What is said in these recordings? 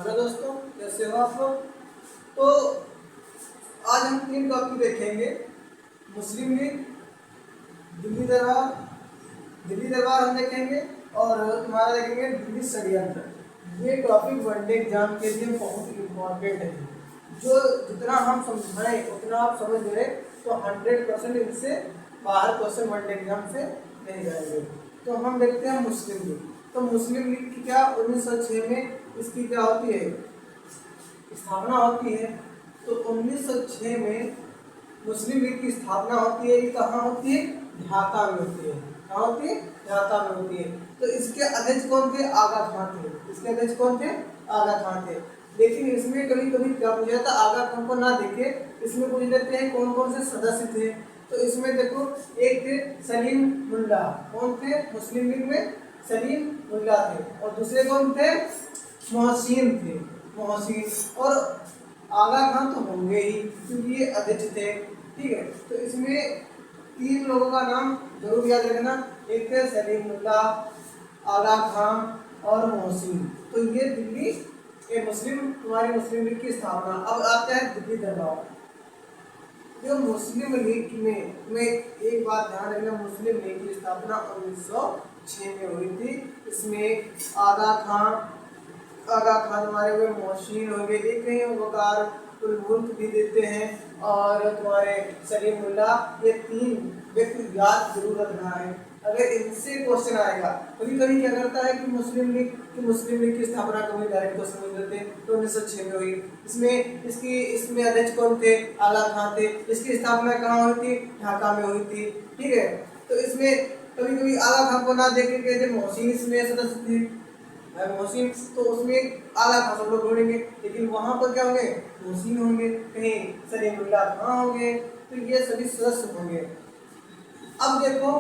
Hello दोस्तों, कैसे हो आप लोग। तो आज हम तीन टॉपिक देखेंगे। मुस्लिम लीग, दिल्ली दरबार, दिल्ली दरबार हम देखेंगे और तुम्हारा देखेंगे दिल्ली षड्यंत्र। ये टॉपिक वनडे एग्जाम के लिए बहुत इम्पोर्टेंट है। जो जितना हम समझाएं उतना आप समझ गए तो 100% इनसे बाहर क्वेश्चन वनडे एग्जाम से नहीं जाएंगे। तो हम देखते हैं मुस्लिम लीग। तो मुस्लिम लीग की क्या 1906 में इसकी क्या होती है, स्थापना होती है। तो 1906 में मुस्लिम लीग की स्थापना होती है। ये कहाँ होती है? ढाका में होती है। कहाँ होती है? ढाका में होती है। तो इसके अध्यक्ष कौन थे? आगा खां थे। इसके अध्यक्ष कौन थे? आगा खां थे। लेकिन इसमें कभी कभी क्या पूछा जाता है, आगा खां को ना देखे इसमें पूछ लेते हैं कौन कौन से सदस्य थे। तो इसमें देखो, एक थे सलीम मुल्ला। कौन थे मुस्लिम लीग में? सलीम मुल्ला थे। और दूसरे कौन थे? मोहसिन थे। मोहसिन। और आगा खां तो होंगे ही क्योंकि ये अध्यक्ष थे। ठीक है, तो इसमें तीन लोगों का नाम जरूर याद रखना। एक थे सलीम मुल्ला, आगा खां और मोहसिन। तो ये दिल्ली ये तुम्हारी मुस्लिम लीग की स्थापना। अब आते हैं दिल्ली दरबार। जो मुस्लिम लीग में एक बात ध्यान रखना, मुस्लिम लीग की स्थापना 1906 में हुई थी। इसमें आगा खान हमारे हुए, मोहसिन हो गए, एक कहीं वकार कुल मुल्क भी देते हैं, और तुम्हारे सलीम मुल्ला। ये तीन व्यक्ति याद जरूर रखना है। अगर इनसे क्वेश्चन आएगा, कभी कभी क्या करता है कि मुस्लिम लीग की स्थापना कभी डायरेक्ट क्वेश्चन मिल जाते हैं। तो 1906 में हुई। इसमें अध्यक्ष कौन थे? आगा खान थे। इसकी स्थापना कहाँ हुई थी? ढाका में हुई थी। ठीक है, तो इसमें कभी कभी आगा खान को ना देख के कहते मोहसिन इसमें सदस्य थे। मोहसिन, तो उसमें आला खां सब लोग ढूंढेंगे, लेकिन वहां पर क्या होंगे? मोहसिन होंगे, कहीं सलीमुल्लाह खां होंगे। तो ये सभी सदस्य होंगे। अब देखो,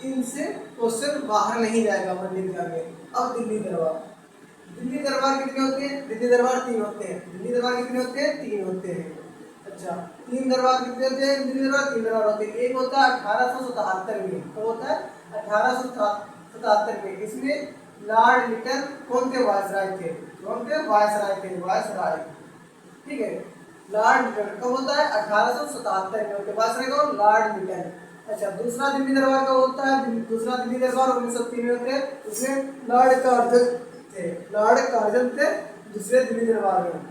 इनसे क्वेश्चन बाहर नहीं जाएगा वनडे एग्जाम में। अब दिल्ली दरबार। दिल्ली दरबार कितने होते हैं? दिल्ली दरबार तीन होते हैं। दिल्ली दरबार कितने होते हैं? तीन होते हैं। अच्छा, तीन दरबार कितने होते हैं? दिल्ली दरबार तीन दरबार होते हैं। एक होता है 1877 में। तो होता है 1877 में। इसमें लॉर्ड लिटन कौन थे? वायसराय थे। कौन थे? वायसराय थे। वायसराय, ठीक है। लॉर्ड लिटन कब होता है? 1877 में होते हैं। वायसराय कौन? लॉर्ड लिटन। अच्छा, दूसरा दिल्ली दरबार का होता है, दूसरा दिल्ली दरबार 1903 में होते हैं। उसमें लॉर्ड कार्जन थे। लॉर्ड कार्जन थे दूसरे दिल्ली दरबार में।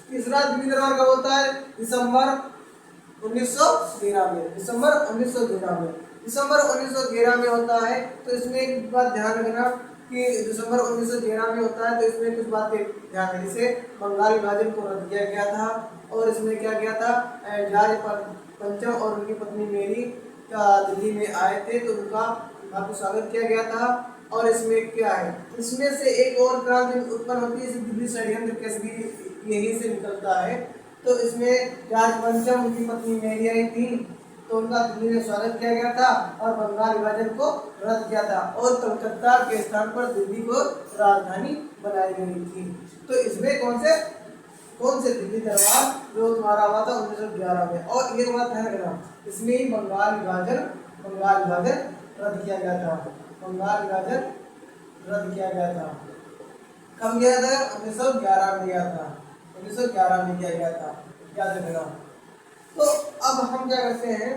तीसरा दिल्ली दरबार का होता है दिसंबर 1913 में। दिसंबर 1913 में। दिसंबर 1913 में होता है। तो इसमें एक बात ध्यान रखना कि दिसंबर 1913 में होता है। तो इसमें कुछ बातें ध्यान रखना, जैसे बंगाल विभाजन को रद्द किया गया था। और इसमें क्या किया था? जॉर्ज पंचम और उनकी पत्नी मेरी दिल्ली में आए थे, तो उनका भव्य स्वागत किया गया था। और इसमें क्या है? इसमें से एक और क्रांति उत्पन्न होती है, दिल्ली षड्यंत्र केस भी यही से निकलता है। तो इसमें जॉर्ज पंचम, उनकी पत्नी मेरी आई थी, तो उनका दिल्ली में स्वागत किया गया था और बंगाल विभाजन को रद्द किया था, और कलकत्ता के स्थान पर दिल्ली को राजधानी बनाई गई थी। तो इसमें कौन से दिल्ली दरबार जो तुम्हारा हुआ था 1911 में। और एक बात ध्यान रखना, इसमें ही बंगाल विभाजन रद्द किया गया था। बंगाल विभाजन रद्द किया गया था। कब गया था? 1911 में गया था। 1911 में किया गया था, याद रखना। तो अब हम क्या करते हैं,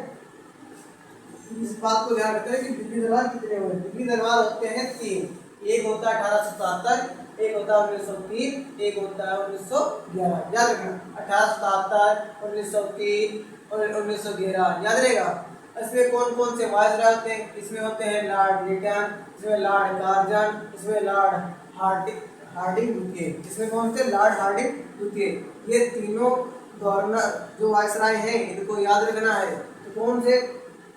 इस बात को ध्यान रखते हैं कि दिल्ली दरबार कितने हुए? दिल्ली दरबार होते हैं तीन। एक होता है 1877, एक होता है 1903, एक होता है 1911। याद रखना, 1877, 1903 और 1911 याद रहेगा। इसमें कौन कौन से वायसराय होते हैं? इसमें होते हैं लॉर्ड लिटन, इसमें लॉर्ड कार्जन, इसमें लॉर्ड हार्डिंग द्वितीय। इसमें कौन से? लॉर्ड हार्डिंग द्वितीय। ये तीनों गवर्नर जो वायसराय हैं, इनको याद रखना है। तो कौन से?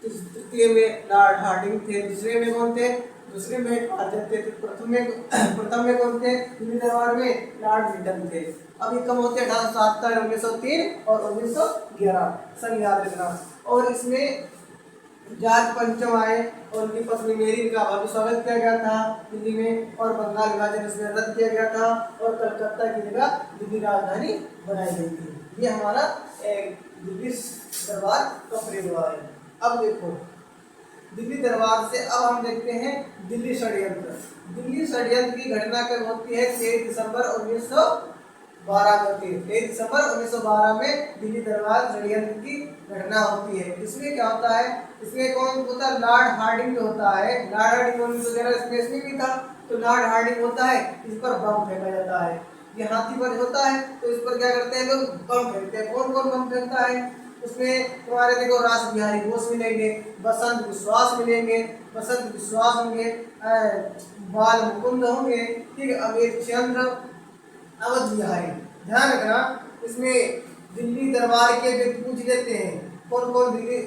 तृतीय में लॉर्ड हार्डिंग थे। दूसरे में कौन थे? दूसरे में कार्जन थे। प्रथम में कौन थे? दिल्ली दरबार में लॉर्ड लिटन थे। अब ये कब होते हैं? 1877, 1903 और 1911, सब याद रखना। और इसमें जॉर्ज पंचम आए और उनकी पत्नी मेरी का भव्य स्वागत किया गया था दिल्ली में, और बंगाल विभाजन इसमें रद्द किया गया था, और कलकत्ता की जगह दिल्ली राजधानी बनाई गई थी। ये हमारा दिल्ली दरबार का प्रयोग हुआ है। अब देखो, दिल्ली दरबार से अब हम देखते हैं दिल्ली षड्यंत्र। दिल्ली षड्यंत्र की घटना कब होती है? 23 दिसंबर 1912 में होती है। 23 दिसंबर 1912 में दिल्ली दरबार षड्यंत्र की घटना होती है। इसमें क्या होता है? इसमें कौन होता है? लॉर्ड हार्डिंग होता है। लॉर्ड हार्डिंग 1911 इसमें भी था। तो लॉर्ड हार्डिंग होता है, इस पर बम फेंका जाता है। ये हाथी पर होता है तो इस पर क्या करते हैं लोग? बम फेंकते हैं। कौन कौन बम फेंकता है? उसमें तुम्हारे देखो रास बिहारी बोस मिलेंगे, बसंत विश्वास मिलेंगे, बसंत विश्वास होंगे, बाल मुकुंद होंगे, ठीक है, अमित चंद्र, अवध बिहारी। ध्यान रखना, इसमें दिल्ली दरबार के व्यक्ति पूछ लेते हैं कौन कौन दिल्ली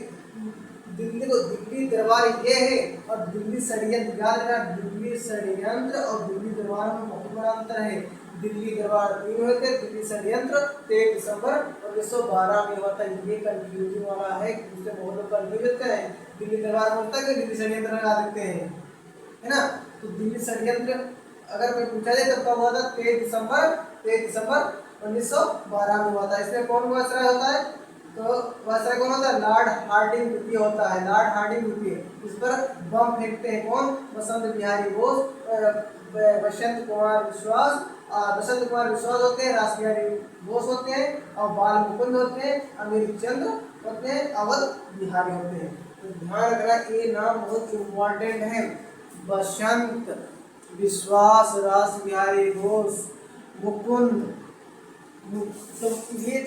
दिल्ली को दिल्ली दरबार ये है और दिल्ली षड्यंत्र। याद रखना, दिल्ली षड्यंत्र और दिल्ली दरबार में बहुत बड़ा अंतर है। दिल्ली दरबार 3 हुए थे, दिल्ली षड्यंत्र 23 दिसंबर 1912 में हुआ था। ये कंफ्यूजन वाला है, इससे बहुत लोग कंफ्यूज होते हैं। दिल्ली दरबार में होता है कि दिल्ली षड्यंत्र लगा देते हैं, है ना। तो दिल्ली षड्यंत्र अगर कोई पूछा जाए तो कब हुआ था? 23 दिसंबर 1912 में हुआ था। इसमें कौन वायसराय होता है? तो वायसराय कौन होता है? लॉर्ड हार्डिंग द्वितीय होता है। लॉर्ड हार्डिंग द्वितीय। इस पर बम फेंकते हैं कौन? बसंत बिहारी बोस, बसंत कुमार विश्वास, बसंत कुमार विश्वास होते हैं, रास बिहारी बोस होते हैं, और बाल मुकुंद होते हैं, अमीर चंद्र होते हैं, अवध बिहारी होते हैं। तो ध्यान रखना, ये नाम बहुत इम्पोर्टेंट है। बसंत विश्वास, रास बिहारी बोस, मुकुंद, तो ये